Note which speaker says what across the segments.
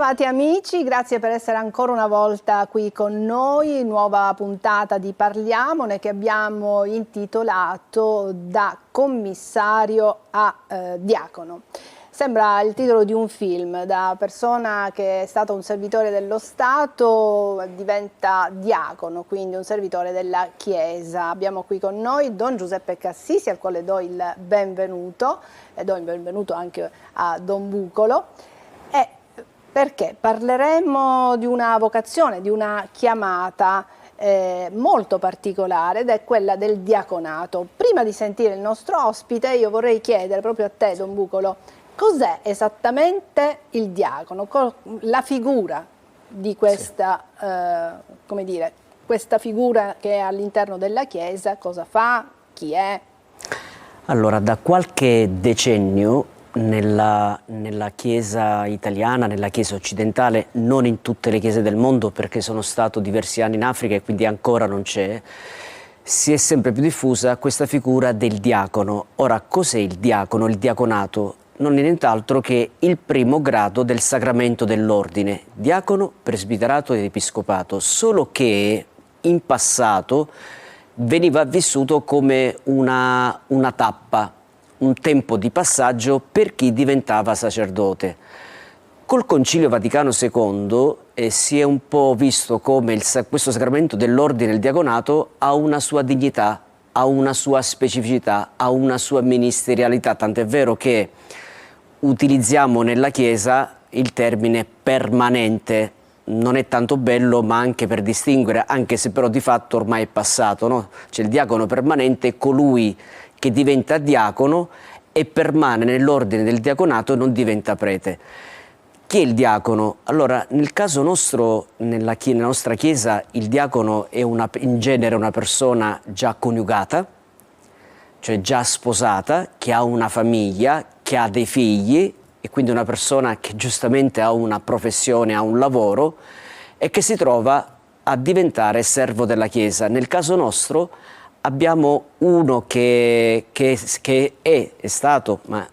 Speaker 1: Bentrovati amici, grazie per essere ancora una volta qui con noi, nuova puntata di Parliamone che abbiamo intitolato Da commissario a diacono. Sembra il titolo di un film, da persona che è stato un servitore dello Stato diventa diacono, quindi un servitore della Chiesa. Abbiamo qui con noi Don Giuseppe Cassisi, al quale do il benvenuto, e do il benvenuto anche a Don Bucolo. Perché parleremo di una vocazione, di una chiamata molto particolare, ed è quella del diaconato. Prima di sentire il nostro ospite io vorrei chiedere proprio a te, Don Bucolo, cos'è esattamente il diacono, la figura di questa, come dire, questa figura che è all'interno della Chiesa, cosa fa, chi è?
Speaker 2: Allora, da qualche decennio nella Chiesa italiana, nella Chiesa occidentale, non in tutte le chiese del mondo perché sono stato diversi anni in Africa e quindi ancora non c'è, si è sempre più diffusa questa figura del diacono. Ora, cos'è il diacono, il diaconato? Non è nient'altro che il primo grado del sacramento dell'ordine, diacono, presbiterato ed episcopato, solo che in passato veniva vissuto come una tappa, un tempo di passaggio per chi diventava sacerdote. Col Concilio Vaticano II si è un po' visto come questo sacramento dell'ordine e il diaconato ha una sua dignità, ha una sua specificità, ha una sua ministerialità, tant'è vero che utilizziamo nella Chiesa il termine permanente. Non è tanto bello, ma anche per distinguere, anche se però di fatto ormai è passato, no? C'è il diacono permanente, è colui che diventa diacono e permane nell'ordine del diaconato e non diventa prete. Chi è il diacono? Allora, nel caso nostro, nella nostra Chiesa, il diacono è in genere una persona già coniugata, cioè già sposata, che ha una famiglia, che ha dei figli, e quindi una persona che giustamente ha una professione, ha un lavoro e che si trova a diventare servo della Chiesa. Nel caso nostro abbiamo uno che è stato, ma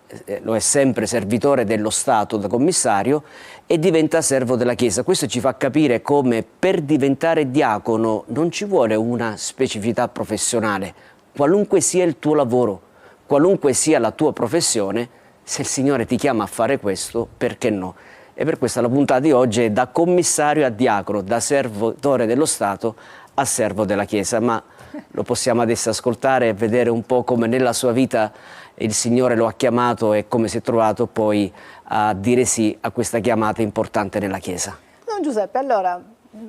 Speaker 2: lo è sempre, servitore dello Stato da commissario e diventa servo della Chiesa. Questo ci fa capire come per diventare diacono non ci vuole una specificità professionale. Qualunque sia il tuo lavoro, qualunque sia la tua professione, se il Signore ti chiama a fare questo, perché no? E per questo la puntata di oggi è da commissario a diacono, da servitore dello Stato a servo della Chiesa, ma lo possiamo adesso ascoltare e vedere un po' come nella sua vita il Signore lo ha chiamato e come si è trovato poi a dire sì a questa chiamata importante nella Chiesa.
Speaker 1: Don Giuseppe, allora,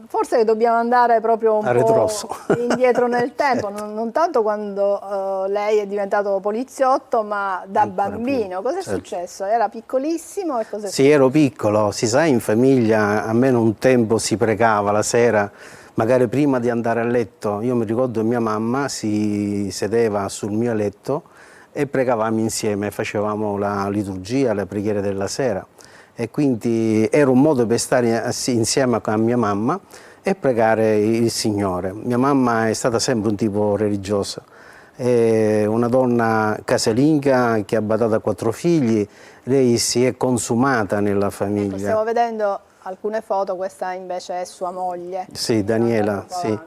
Speaker 1: forse dobbiamo andare proprio un po' indietro nel tempo, non tanto quando lei è diventato poliziotto, ma da bambino. Cos'è successo? Era piccolissimo? E
Speaker 3: Sì, ero piccolo. Si sa, in famiglia almeno un tempo si pregava la sera, magari prima di andare a letto. Io mi ricordo mia mamma si sedeva sul mio letto e pregavamo insieme, facevamo la liturgia, le preghiere della sera. E quindi era un modo per stare insieme a mia mamma e pregare il Signore. Mia mamma è stata sempre un tipo religioso, è una donna casalinga che ha badato 4 figli, lei si è consumata nella famiglia.
Speaker 1: Ecco, stiamo vedendo alcune foto, questa invece è sua moglie.
Speaker 3: Sì, Daniela, sì.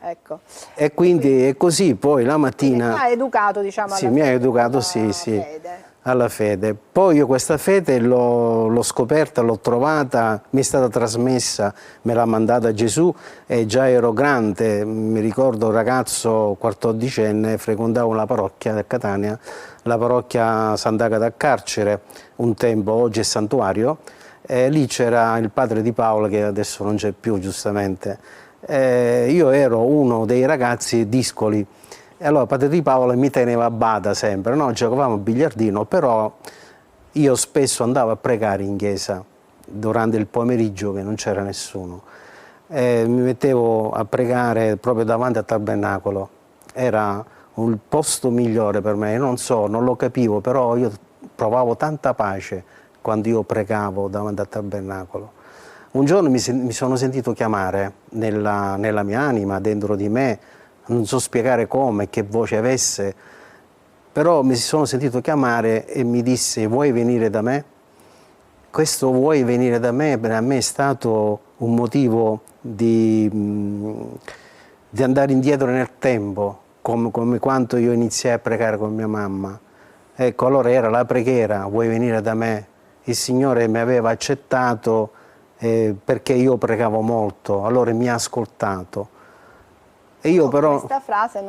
Speaker 1: Ecco.
Speaker 3: E quindi è così, poi la mattina...
Speaker 1: Mi ha educato, diciamo,
Speaker 3: sì, mi ha educato, sì, sì, alla fede. Poi io questa fede l'ho scoperta, l'ho trovata, mi è stata trasmessa, me l'ha mandata Gesù e già ero grande, mi ricordo ragazzo 14enne, frequentavo la parrocchia del Catania, la parrocchia Sant'Agata a Carcere, un tempo, oggi è santuario, e lì c'era il padre di Paolo che adesso non c'è più giustamente. Io ero uno dei ragazzi discoli e allora padre di Paolo mi teneva a bada sempre, no? Giocavamo a biliardino, però io spesso andavo a pregare in chiesa durante il pomeriggio che non c'era nessuno, mi mettevo a pregare proprio davanti al tabernacolo, era un posto migliore per me, non so, non lo capivo, però io provavo tanta pace quando io pregavo davanti al tabernacolo. Un giorno mi sono sentito chiamare nella mia anima, dentro di me, non so spiegare come, che voce avesse, però mi sono sentito chiamare e mi disse: vuoi venire da me? questo vuoi venire da me, per me è stato un motivo di andare indietro nel tempo, come quando io iniziai a pregare con mia mamma. Ecco, allora era la preghiera, vuoi venire da me? Il Signore mi aveva accettato perché io pregavo molto, allora mi ha ascoltato. E io però...
Speaker 1: Questa frase,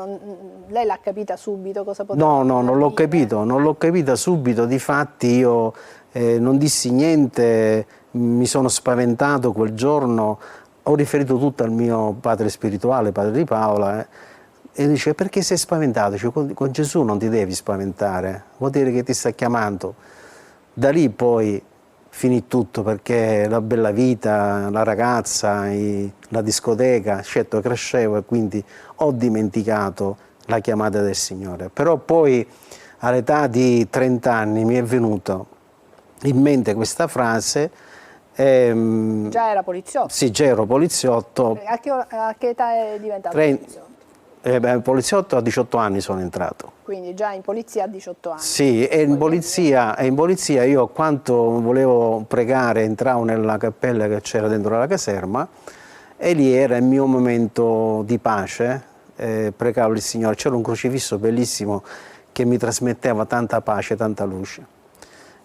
Speaker 1: lei l'ha capita subito? Cosa poteva
Speaker 3: No, non l'ho capito, non l'ho capita subito, difatti io non dissi niente, mi sono spaventato quel giorno, ho riferito tutto al mio padre spirituale, padre di Paola, e dice: perché sei spaventato? Dice, con Gesù non ti devi spaventare, vuol dire che ti sta chiamando. Da lì poi finì tutto, perché la bella vita, la ragazza, la discoteca, certo crescevo e quindi ho dimenticato la chiamata del Signore. Però poi all'età di 30 anni mi è venuta in mente questa frase.
Speaker 1: Già era poliziotto?
Speaker 3: Sì, già ero poliziotto.
Speaker 1: A che età è diventato poliziotto?
Speaker 3: Poliziotto a 18 anni sono entrato.
Speaker 1: Quindi già in polizia a 18 anni.
Speaker 3: Sì, e in polizia io, quanto volevo pregare, entravo nella cappella che c'era dentro la caserma e lì era il mio momento di pace, pregavo il Signore, c'era un crocifisso bellissimo che mi trasmetteva tanta pace, tanta luce.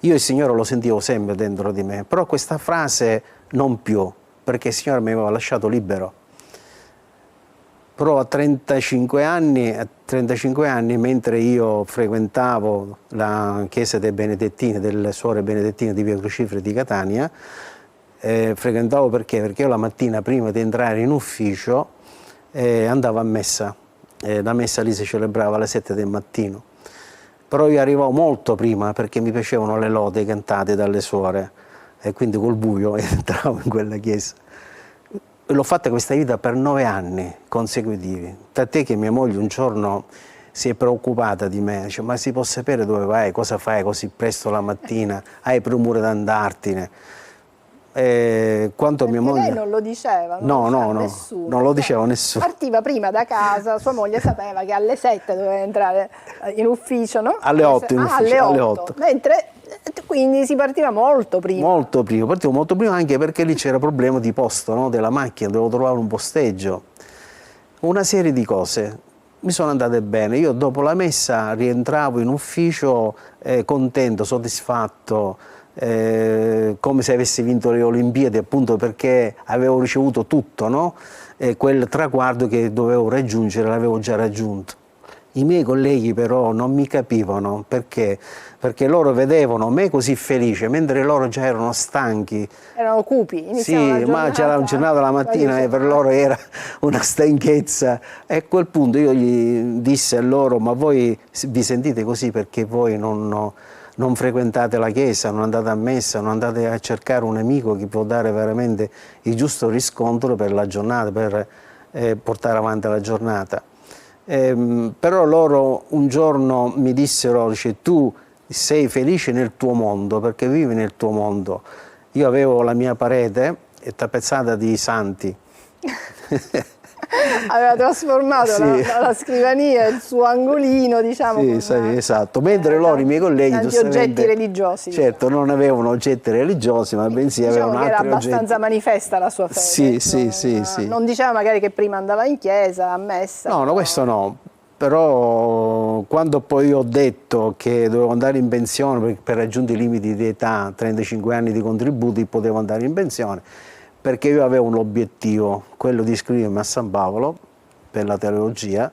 Speaker 3: Io il Signore lo sentivo sempre dentro di me, però questa frase non più, perché il Signore mi aveva lasciato libero. Però a 35 anni, mentre io frequentavo la chiesa dei Benedettini, delle suore benedettine di Via Cruciferi di Catania, frequentavo perché io la mattina prima di entrare in ufficio andavo a messa, la messa lì si celebrava alle 7 del mattino, però io arrivavo molto prima perché mi piacevano le lodi cantate dalle suore e quindi col buio entravo in quella chiesa. L'ho fatta questa vita per 9 anni consecutivi, tant'è che mia moglie un giorno si è preoccupata di me, dice: ma si può sapere dove vai, cosa fai così presto la mattina, hai premura di andartene? Quanto mia moglie...
Speaker 1: Lei non lo diceva?
Speaker 3: No,
Speaker 1: nessuno.
Speaker 3: Non lo diceva nessuno.
Speaker 1: Partiva prima da casa, sua moglie sapeva che alle 7 doveva entrare in ufficio, no?
Speaker 3: Alle 8 in ufficio, alle 8.
Speaker 1: Mentre... Quindi si partiva molto prima.
Speaker 3: Partivo molto prima anche perché lì c'era problema di posto, no? Della macchina, dovevo trovare un posteggio. Una serie di cose. Mi sono andate bene. Io dopo la messa rientravo in ufficio contento, soddisfatto, come se avessi vinto le Olimpiadi, appunto perché avevo ricevuto tutto, no? Quel traguardo che dovevo raggiungere l'avevo già raggiunto. I miei colleghi però non mi capivano perché loro vedevano me così felice, mentre loro già erano stanchi.
Speaker 1: Erano cupi,
Speaker 3: sì, ma c'era una giornata la mattina e per loro era una stanchezza. E a quel punto io gli dissi a loro: ma voi vi sentite così perché voi non frequentate la chiesa, non andate a messa, non andate a cercare un amico che può dare veramente il giusto riscontro per la giornata, per portare avanti la giornata. Però loro un giorno mi dissero: dice, tu sei felice nel tuo mondo perché vivi nel tuo mondo. Io avevo la mia parete tappezzata di santi.
Speaker 1: Aveva trasformato
Speaker 3: sì.
Speaker 1: la scrivania, il suo angolino, diciamo.
Speaker 3: Sì, esatto. Mentre loro, i miei colleghi,
Speaker 1: tanti oggetti religiosi.
Speaker 3: Certo, diciamo. Non avevano oggetti religiosi, ma bensì avevano altri oggetti.
Speaker 1: Era abbastanza manifesta la sua fede.
Speaker 3: Sì.
Speaker 1: Non diceva magari che prima andava in chiesa, a messa.
Speaker 3: No, questo no. Però quando poi ho detto che dovevo andare in pensione per raggiungere i limiti di età, 35 anni di contributi, potevo andare in pensione, perché io avevo un obiettivo, quello di iscrivermi a San Paolo per la teologia.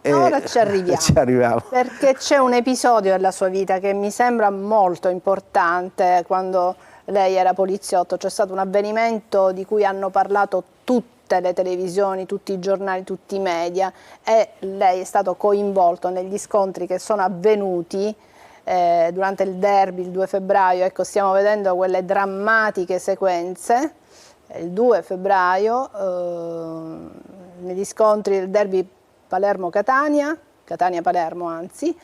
Speaker 1: Ora ci arriviamo,
Speaker 3: ci arriviamo.
Speaker 1: Perché c'è un episodio della sua vita che mi sembra molto importante. Quando lei era poliziotto c'è stato un avvenimento di cui hanno parlato tutte le televisioni, tutti i giornali, tutti i media, e lei è stato coinvolto negli scontri che sono avvenuti durante il derby il 2 febbraio. Ecco, stiamo vedendo quelle drammatiche sequenze. Il 2 febbraio, negli scontri del derby Palermo-Catania, Catania-Palermo anzi,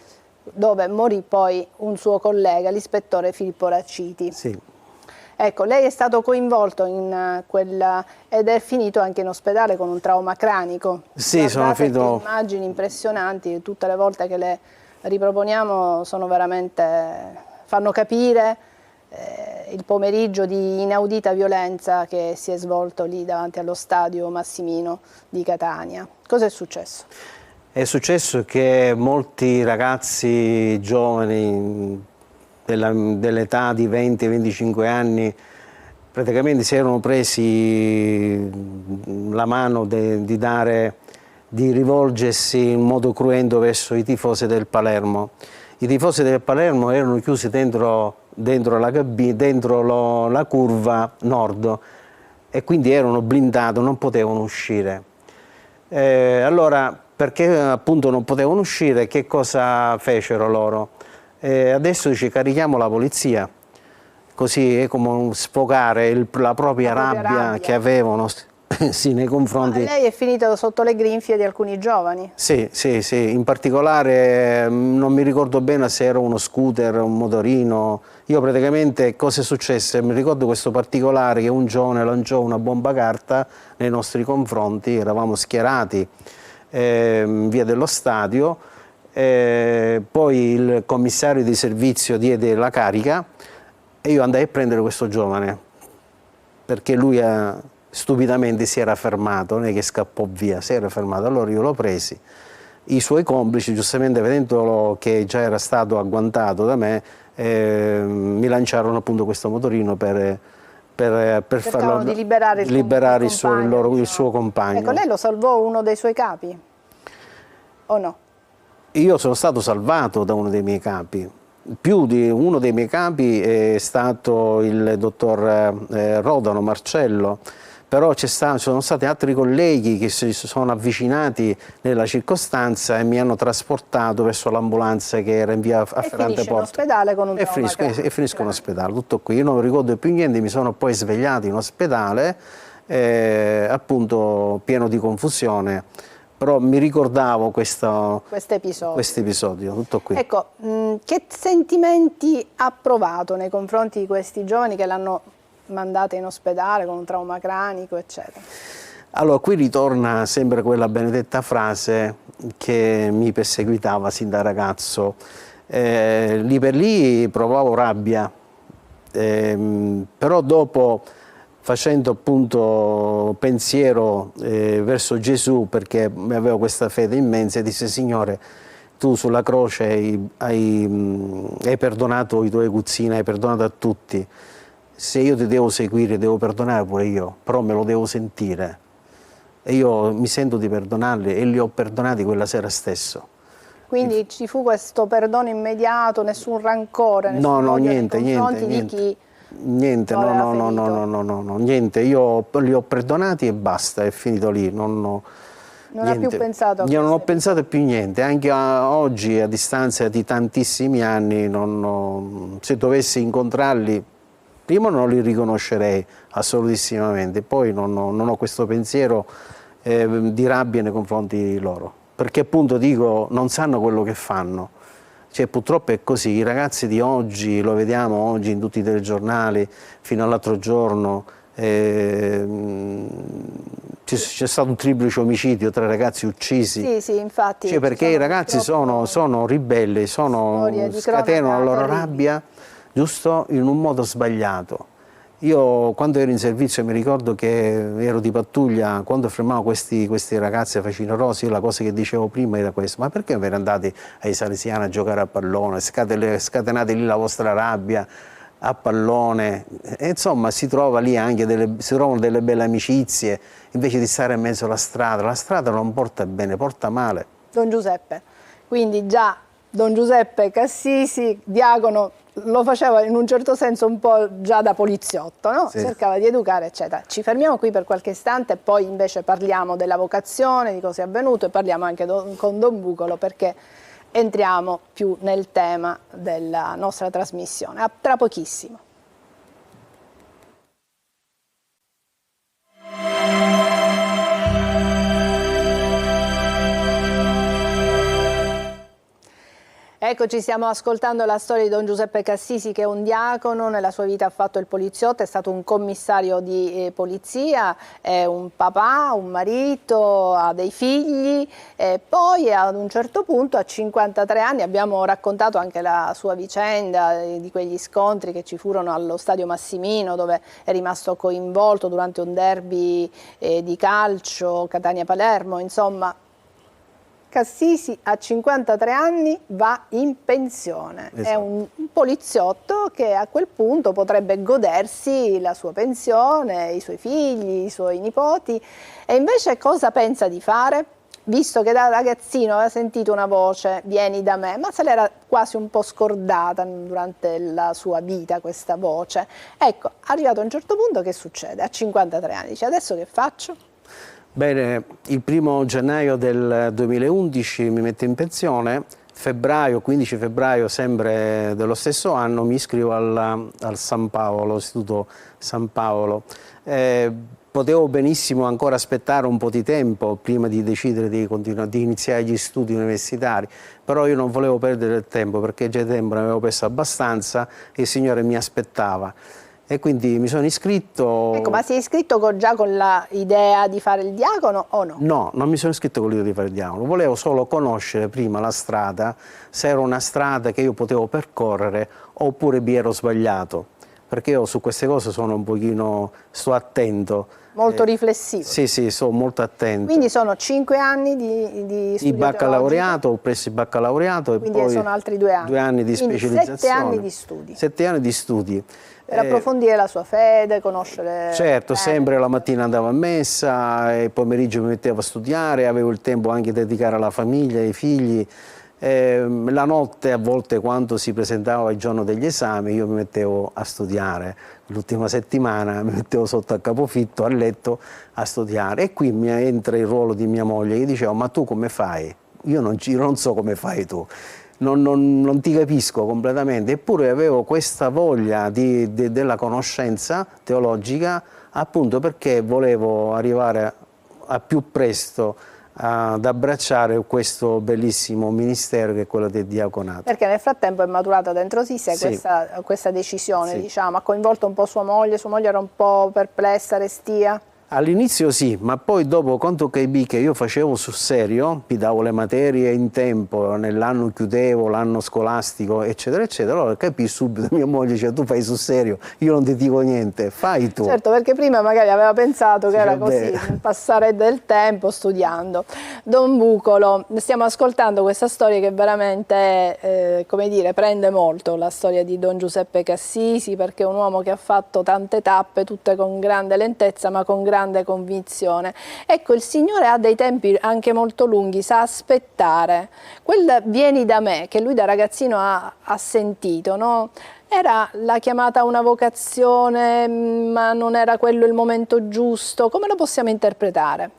Speaker 1: dove morì poi un suo collega, l'ispettore Filippo Racciti.
Speaker 3: Sì.
Speaker 1: Ecco, lei è stato coinvolto in quella ed è finito anche in ospedale con un trauma cranico.
Speaker 3: Sì, sono finito.
Speaker 1: Immagini impressionanti, tutte le volte che le riproponiamo sono veramente, fanno capire il pomeriggio di inaudita violenza che si è svolto lì davanti allo stadio Massimino di Catania. Cosa è successo?
Speaker 3: È successo che molti ragazzi giovani dell'età di 20-25 anni praticamente si erano presi la mano di rivolgersi in modo cruento verso i tifosi del Palermo. I tifosi del Palermo erano chiusi dentro la curva nord e quindi erano blindati, non potevano uscire. Allora, perché appunto non potevano uscire, che cosa fecero loro? Adesso ci carichiamo la polizia, così è come sfogare la propria rabbia che avevano sì, nei confronti.
Speaker 1: Ma lei è finito sotto le grinfie di alcuni giovani?
Speaker 3: Sì, in particolare non mi ricordo bene se era uno scooter, un motorino. Io praticamente, cosa è successo? Mi ricordo questo particolare che un giovane lanciò una bomba carta nei nostri confronti, eravamo schierati in via dello stadio, poi il commissario di servizio diede la carica e io andai a prendere questo giovane, perché lui stupidamente si era fermato, non è che scappò via, si era fermato, allora io l'ho presi. I suoi complici, giustamente vedendolo che già era stato agguantato da me, mi lanciarono appunto questo motorino per farlo
Speaker 1: di liberare
Speaker 3: il suo compagno.
Speaker 1: Ecco, lei lo salvò uno dei suoi capi? O no?
Speaker 3: Io sono stato salvato da uno dei miei capi. Più di uno dei miei capi è stato il dottor Rodano Marcello, però sono stati altri colleghi che si sono avvicinati nella circostanza e mi hanno trasportato verso l'ambulanza che era in via Afferrante Porta.
Speaker 1: In ospedale con un trauma
Speaker 3: e finisco in ospedale, tutto qui. Io non ricordo più niente, mi sono poi svegliato in ospedale, appunto pieno di confusione. Però mi ricordavo questo episodio, tutto qui.
Speaker 1: Ecco, che sentimenti ha provato nei confronti di questi giovani che l'hanno mandata in ospedale con un trauma cranico, eccetera?
Speaker 3: Allora, qui ritorna sempre quella benedetta frase che mi perseguitava sin da ragazzo. Lì per lì provavo rabbia, però dopo, facendo appunto pensiero verso Gesù, perché avevo questa fede immensa, e disse: Signore, tu sulla croce hai perdonato i tuoi aguzzini, hai perdonato a tutti. Se io ti devo seguire, devo perdonare pure io, però me lo devo sentire. E io mi sento di perdonarli e li ho perdonati quella sera stesso.
Speaker 1: Quindi ci fu questo perdono immediato, nessun rancore, nessun odio nei confronti di chi...
Speaker 3: Niente, no, niente, io li ho perdonati e basta, è finito lì. Non
Speaker 1: ha più pensato a
Speaker 3: io non ho pensato più niente, anche oggi, a distanza di tantissimi anni, se dovessi incontrarli, prima non li riconoscerei assolutissimamente, poi non ho questo pensiero di rabbia nei confronti di loro, perché appunto dico, non sanno quello che fanno. Cioè, purtroppo è così, i ragazzi di oggi, lo vediamo oggi in tutti i telegiornali, fino all'altro giorno c'è stato un triplice omicidio, 3 ragazzi uccisi.
Speaker 1: Sì, infatti.
Speaker 3: Cioè, perché i ragazzi sono ribelli, scatenano la loro rabbia, giusto, in un modo sbagliato. Io quando ero in servizio mi ricordo che ero di pattuglia, quando fermavo questi ragazzi facinerosi, io la cosa che dicevo prima era questa: ma perché non ve ne andate ai Salesiani a giocare a pallone, scatenate lì la vostra rabbia a pallone? E insomma si trova lì anche si trovano delle belle amicizie, invece di stare in mezzo alla strada. La strada non porta bene, porta male.
Speaker 1: Don Giuseppe, quindi già Don Giuseppe Cassisi, diacono, lo faceva in un certo senso un po' già da poliziotto, no? Sì. Cercava di educare, eccetera. Ci fermiamo qui per qualche istante e poi invece parliamo della vocazione, di cosa è avvenuto, e parliamo anche con Don Bucolo, perché entriamo più nel tema della nostra trasmissione. A tra pochissimo. Eccoci, stiamo ascoltando la storia di Don Giuseppe Cassisi, che è un diacono, nella sua vita ha fatto il poliziotto, è stato un commissario di polizia, è un papà, un marito, ha dei figli, poi ad un certo punto a 53 anni, abbiamo raccontato anche la sua vicenda di quegli scontri che ci furono allo Stadio Massimino, dove è rimasto coinvolto durante un derby di calcio, Catania-Palermo, insomma. Cassisi a 53 anni va in pensione, esatto. È un poliziotto che a quel punto potrebbe godersi la sua pensione, i suoi figli, i suoi nipoti, e invece cosa pensa di fare? Visto che da ragazzino aveva sentito una voce, vieni da me, ma se l'era quasi un po' scordata durante la sua vita questa voce. Ecco, arrivato a un certo punto, che succede? A 53 anni dice, adesso che faccio?
Speaker 3: Bene, il 1° gennaio del 2011 mi metto in pensione, 15 febbraio sempre dello stesso anno mi iscrivo al San Paolo, Istituto San Paolo. Potevo benissimo ancora aspettare un po' di tempo prima di decidere di iniziare gli studi universitari, però io non volevo perdere il tempo, perché già tempo ne avevo perso abbastanza e il Signore mi aspettava. E quindi mi sono iscritto.
Speaker 1: Ecco, ma si è iscritto già con l'idea di fare il diacono o no?
Speaker 3: No, non mi sono iscritto con l'idea di fare il diacono, volevo solo conoscere prima la strada, se era una strada che io potevo percorrere oppure mi ero sbagliato, perché io su queste cose sono un pochino, sto attento.
Speaker 1: Molto riflessivo.
Speaker 3: Sì, sì, sono molto attento.
Speaker 1: Quindi sono 5 anni di studio
Speaker 3: baccalaureato, ho preso il baccalaureato.
Speaker 1: Quindi
Speaker 3: e poi
Speaker 1: sono altri 2 anni.
Speaker 3: 2 anni di specializzazione.
Speaker 1: 7 anni di studi.
Speaker 3: 7 anni di studi.
Speaker 1: Per approfondire la sua fede, conoscere...
Speaker 3: Certo, sempre la mattina andavo a messa e il pomeriggio mi mettevo a studiare, avevo il tempo anche di dedicare alla famiglia, ai figli. La notte, a volte, quando si presentava il giorno degli esami, io mi mettevo a studiare. L'ultima settimana mi mettevo sotto a capofitto, a letto, a studiare. E qui mi entra il ruolo di mia moglie, che dicevo, ma tu come fai? Io non so come fai tu. Non ti capisco completamente, eppure avevo questa voglia della conoscenza teologica, appunto perché volevo arrivare a più presto ad abbracciare questo bellissimo ministero che è quello del diaconato.
Speaker 1: Perché nel frattempo è maturata dentro di sé
Speaker 3: sì.
Speaker 1: questa decisione,
Speaker 3: sì.
Speaker 1: diciamo, ha coinvolto un po' sua moglie era un po' perplessa, restia?
Speaker 3: All'inizio sì, ma poi dopo, quando capì che io facevo sul serio, mi davo le materie in tempo, nell'anno chiudevo, l'anno scolastico, eccetera, eccetera, allora capì subito, mia moglie diceva, tu fai sul serio, io non ti dico niente, fai tu.
Speaker 1: Certo, perché prima magari aveva pensato che era così, un passare del tempo studiando. Don Bucolo, stiamo ascoltando questa storia che veramente, come dire, prende molto, la storia di Don Giuseppe Cassisi, perché è un uomo che ha fatto tante tappe, tutte con grande lentezza, ma con grande convinzione. Ecco, il Signore ha dei tempi anche molto lunghi, sa aspettare. Quel vieni da me, che lui da ragazzino ha sentito, no? Era la chiamata a una vocazione, ma non era quello il momento giusto. Come lo possiamo interpretare?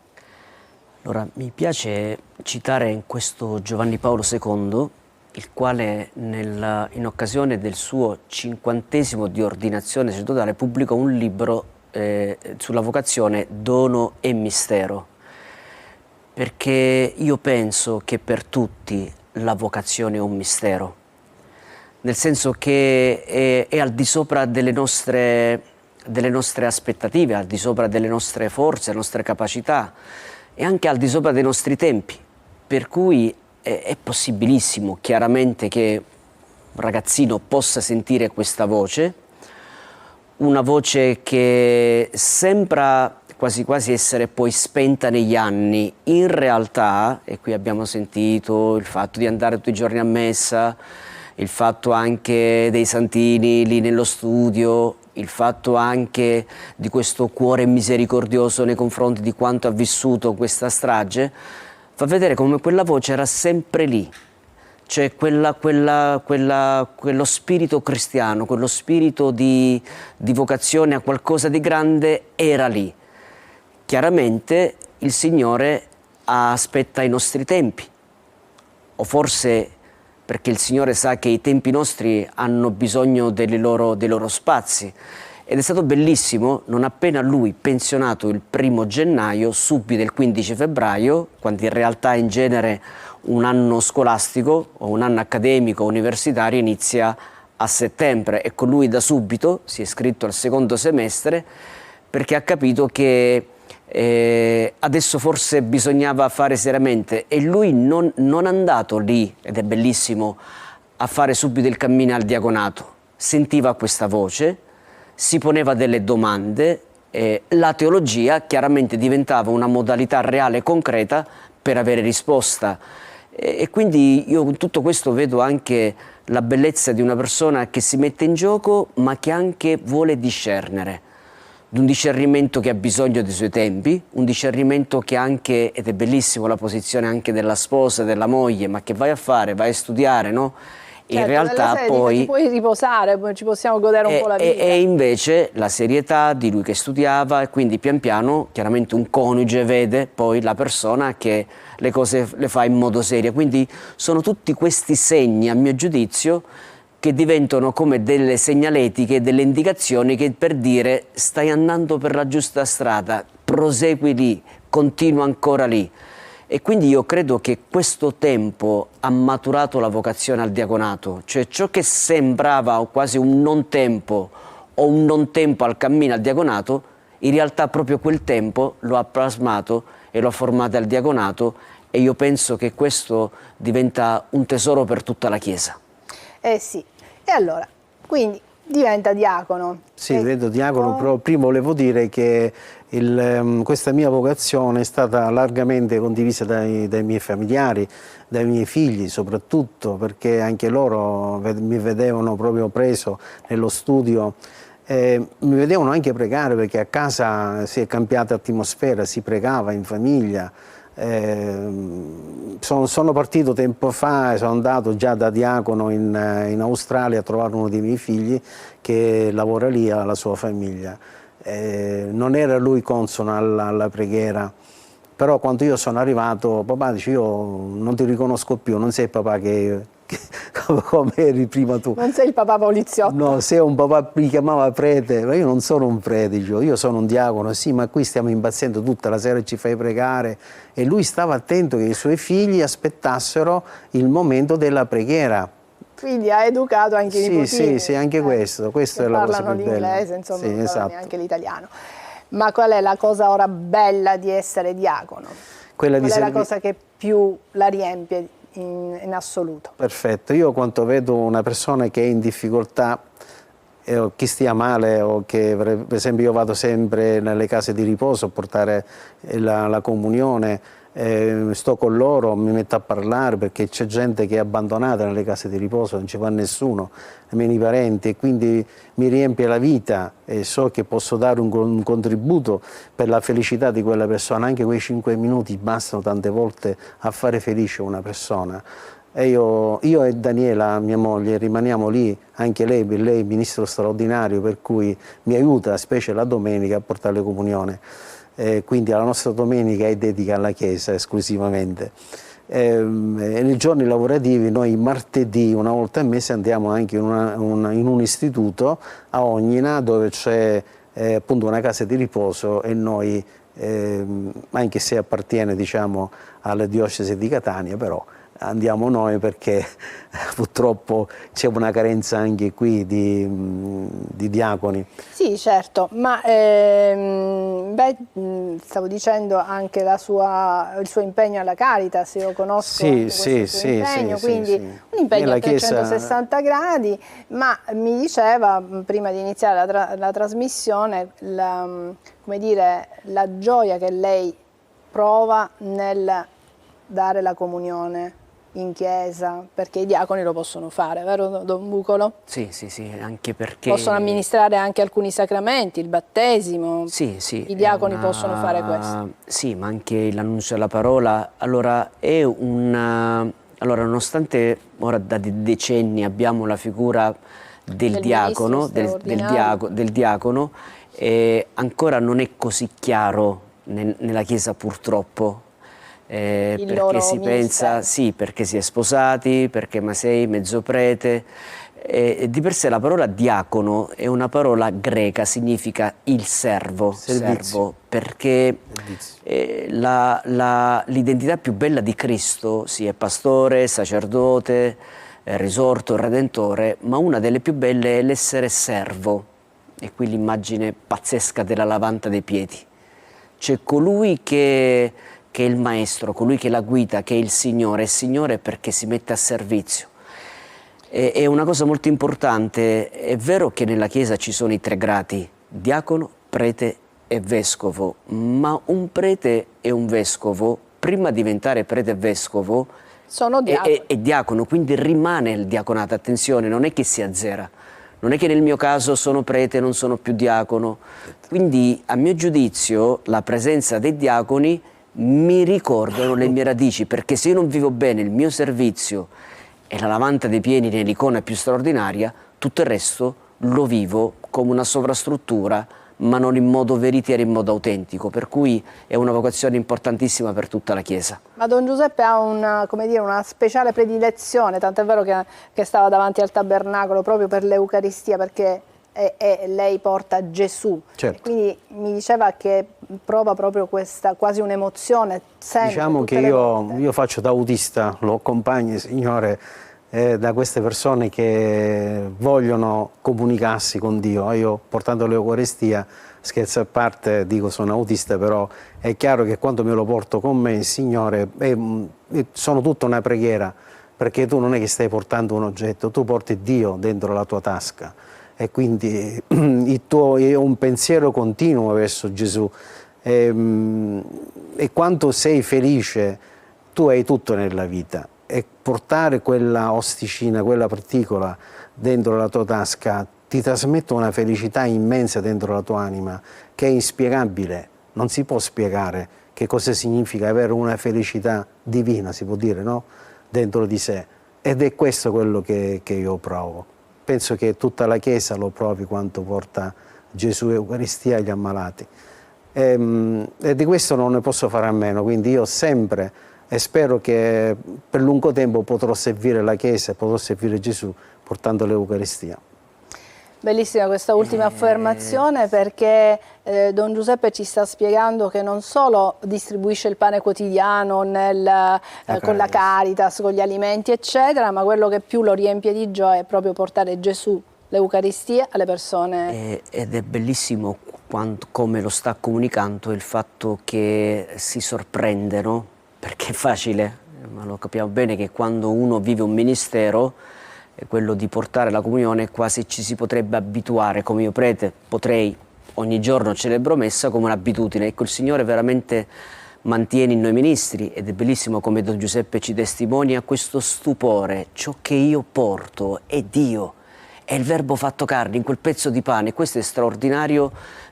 Speaker 2: Allora, mi piace citare in questo Giovanni Paolo II, il quale in occasione del suo 50° di ordinazione sacerdotale pubblicò un libro sulla vocazione, dono e mistero, perché io penso che per tutti la vocazione è un mistero, nel senso che è al di sopra delle nostre aspettative, al di sopra delle nostre forze, delle nostre capacità e anche al di sopra dei nostri tempi, per cui è possibilissimo chiaramente che un ragazzino possa sentire questa voce, una voce che sembra quasi quasi essere poi spenta negli anni. In realtà, e qui abbiamo sentito il fatto di andare tutti i giorni a messa, il fatto anche dei santini lì nello studio, il fatto anche di questo cuore misericordioso nei confronti di quanto ha vissuto questa strage, fa vedere come quella voce era sempre lì. Cioè quello spirito cristiano, quello spirito di vocazione a qualcosa di grande era lì. Chiaramente il Signore aspetta i nostri tempi, o forse perché il Signore sa che i tempi nostri hanno bisogno dei loro spazi. Ed è stato bellissimo, non appena lui pensionato il 1° gennaio, subito il 15 febbraio, quando in realtà in genere un anno scolastico o un anno accademico universitario inizia a settembre e con lui da subito si è iscritto al secondo semestre perché ha capito che adesso forse bisognava fare seriamente, e lui non è andato lì, ed è bellissimo, a fare subito il cammino al diaconato. Sentiva questa voce, si poneva delle domande, la teologia chiaramente diventava una modalità reale e concreta per avere risposta, e quindi io con tutto questo vedo anche la bellezza di una persona che si mette in gioco ma che anche vuole discernere, di un discernimento che ha bisogno dei suoi tempi, un discernimento che anche, ed è bellissimo la posizione anche della sposa, della moglie, ma che vai a fare, vai a studiare, no?
Speaker 1: Certo,
Speaker 2: in realtà poi
Speaker 1: ti puoi riposare, ci possiamo godere un po' la vita.
Speaker 2: E invece la serietà di lui che studiava, e quindi pian piano chiaramente un coniuge vede poi la persona che le cose le fa in modo serio. Quindi sono tutti questi segni, a mio giudizio, che diventano come delle segnaletiche, delle indicazioni che per dire stai andando per la giusta strada, prosegui lì, continua ancora lì. E quindi io credo che questo tempo ha maturato la vocazione al diaconato, cioè ciò che sembrava quasi un non tempo o un non tempo al cammino al diaconato, in realtà proprio quel tempo lo ha plasmato e lo ha formato al diaconato, e io penso che questo diventa un tesoro per tutta la Chiesa.
Speaker 1: Eh sì, e allora, quindi diventa diacono.
Speaker 3: Sì, divento diacono, però prima volevo dire che questa mia vocazione è stata largamente condivisa dai miei familiari, dai miei figli soprattutto, perché anche loro mi vedevano proprio preso nello studio. Mi vedevano anche pregare, perché a casa si è cambiata atmosfera, si pregava in famiglia. Sono partito tempo fa e sono andato già da diacono in Australia a trovare uno dei miei figli che lavora lì, alla sua famiglia. Non era lui consono alla preghiera, però quando io sono arrivato, papà dice: io non ti riconosco più, non sei il papà come eri prima tu.
Speaker 1: Non sei il papà poliziotto.
Speaker 3: No, sei un papà, mi chiamava prete, ma io non sono un prete, io sono un diacono. Sì, ma qui stiamo impazzendo tutta la sera, ci fai pregare. E lui stava attento che i suoi figli aspettassero il momento della preghiera.
Speaker 1: Quindi ha educato anche i nipotini.
Speaker 3: Sì, anche questo è la cosa più bella.
Speaker 1: Parlano l'inglese, insomma,
Speaker 3: sì,
Speaker 1: non
Speaker 3: esatto.
Speaker 1: parlano neanche l'italiano. Ma qual è la cosa ora bella di essere diacono? Qual è la cosa che più la riempie in assoluto?
Speaker 3: Perfetto, io quando vedo una persona che è in difficoltà, o chi stia male, o che per esempio io vado sempre nelle case di riposo a portare la comunione, sto con loro, mi metto a parlare, perché c'è gente che è abbandonata nelle case di riposo, non ci va nessuno, nemmeno i parenti, e quindi mi riempie la vita e so che posso dare un contributo per la felicità di quella persona. Anche quei 5 minuti bastano tante volte a fare felice una persona. E io e Daniela, mia moglie, rimaniamo lì, anche lei è ministro straordinario, per cui mi aiuta, specie la domenica, a portare le comunione. Quindi la nostra domenica è dedica alla Chiesa esclusivamente. Nei giorni lavorativi noi martedì, una volta al mese, andiamo anche in un istituto a Ognina, dove c'è appunto una casa di riposo, e noi, anche se appartiene, diciamo, alla diocesi di Catania, però andiamo noi perché purtroppo c'è una carenza anche qui di diaconi.
Speaker 1: Sì, certo, ma stavo dicendo anche il suo impegno alla Caritas, io conosco questo impegno, quindi un impegno a 360 gradi, ma mi diceva prima di iniziare la trasmissione come dire, la gioia che lei prova nel dare la comunione in chiesa, perché i diaconi lo possono fare, vero Don Bucolo?
Speaker 2: Sì, anche perché
Speaker 1: possono amministrare anche alcuni sacramenti, il battesimo.
Speaker 2: Sì,
Speaker 1: i diaconi possono fare questo.
Speaker 2: Sì, ma anche l'annuncio della parola. Allora, nonostante ora da decenni abbiamo la figura del diacono, ancora non è così chiaro nella Chiesa, purtroppo. Perché si pensa, sì, perché si è sposati, perché ma sei mezzo prete, Di per sé la parola diacono è una parola greca, significa il servo, perché l'identità più bella di Cristo, sì, è pastore, sacerdote, risorto, redentore, ma una delle più belle è l'essere servo, e qui l'immagine pazzesca della lavanda dei piedi. C'è colui che è il maestro, colui che la guida, che è il Signore perché si mette a servizio. È una cosa molto importante. È vero che nella Chiesa ci sono i 3 gradi, diacono, prete e vescovo, ma un prete e un vescovo, prima di diventare prete e vescovo, è diacono, quindi rimane il diaconato. Attenzione, non è che si azzera, non è che nel mio caso sono prete e non sono più diacono. Quindi, a mio giudizio, la presenza dei diaconi mi ricordano le mie radici, perché se io non vivo bene il mio servizio e la lavanda dei piedi nell'icona più straordinaria, tutto il resto lo vivo come una sovrastruttura, ma non in modo veritiero, in modo autentico, per cui è una vocazione importantissima per tutta la Chiesa.
Speaker 1: Ma Don Giuseppe ha una speciale predilezione, tant'è vero che stava davanti al tabernacolo proprio per l'Eucaristia, perché lei porta Gesù.
Speaker 3: Certo.
Speaker 1: E quindi mi diceva che prova proprio questa quasi un'emozione sempre.
Speaker 3: Diciamo che io faccio da autista, lo accompagno, Signore, da queste persone che vogliono comunicarsi con Dio. Io, portando l'Eucaristia, scherzo a parte, dico sono autista, però è chiaro che quando me lo porto con me, Signore, sono tutta una preghiera, perché tu non è che stai portando un oggetto, tu porti Dio dentro la tua tasca. E quindi è un pensiero continuo verso Gesù, e quanto sei felice, tu hai tutto nella vita, e portare quella osticina, quella particola dentro la tua tasca ti trasmette una felicità immensa dentro la tua anima, che è inspiegabile. Non si può spiegare che cosa significa avere una felicità divina, si può dire, no? Dentro di sé, ed è questo quello che io provo. Penso che tutta la Chiesa lo provi quanto porta Gesù Eucaristia agli ammalati. E di questo non ne posso fare a meno, quindi io sempre, e spero che per lungo tempo potrò servire la Chiesa, potrò servire Gesù portando l'Eucaristia.
Speaker 1: Bellissima questa ultima affermazione, perché Don Giuseppe ci sta spiegando che non solo distribuisce il pane quotidiano con la Caritas, con gli alimenti eccetera, ma quello che più lo riempie di gioia è proprio portare Gesù, l'Eucaristia, alle persone.
Speaker 2: Ed è bellissimo come lo sta comunicando il fatto che si sorprendono, perché è facile, ma lo capiamo bene che quando uno vive un ministero, quello di portare la comunione, quasi ci si potrebbe abituare. Come io prete potrei ogni giorno celebro messa come un'abitudine. Ecco, il Signore veramente mantiene in noi ministri, ed è bellissimo come Don Giuseppe ci testimonia questo stupore. Ciò che io porto è Dio, è il Verbo fatto carne in quel pezzo di pane. Questo è straordinario,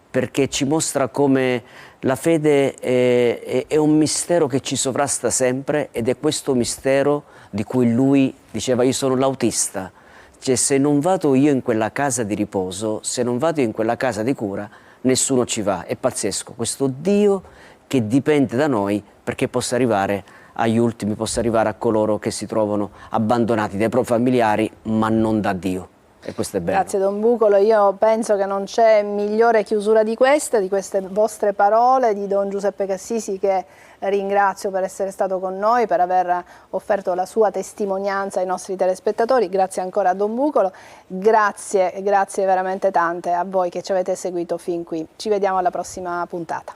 Speaker 2: perché ci mostra come la fede è un mistero che ci sovrasta sempre, ed è questo mistero di cui lui diceva: io sono l'autista, cioè se non vado io in quella casa di riposo, se non vado io in quella casa di cura, nessuno ci va. È pazzesco questo Dio che dipende da noi perché possa arrivare agli ultimi, possa arrivare a coloro che si trovano abbandonati dai propri familiari, ma non da Dio. E questo è bello.
Speaker 1: Grazie Don Bucolo, io penso che non c'è migliore chiusura di queste vostre parole, di Don Giuseppe Cassisi, che ringrazio per essere stato con noi, per aver offerto la sua testimonianza ai nostri telespettatori. Grazie ancora a Don Bucolo, grazie veramente tante a voi che ci avete seguito fin qui. Ci vediamo alla prossima puntata.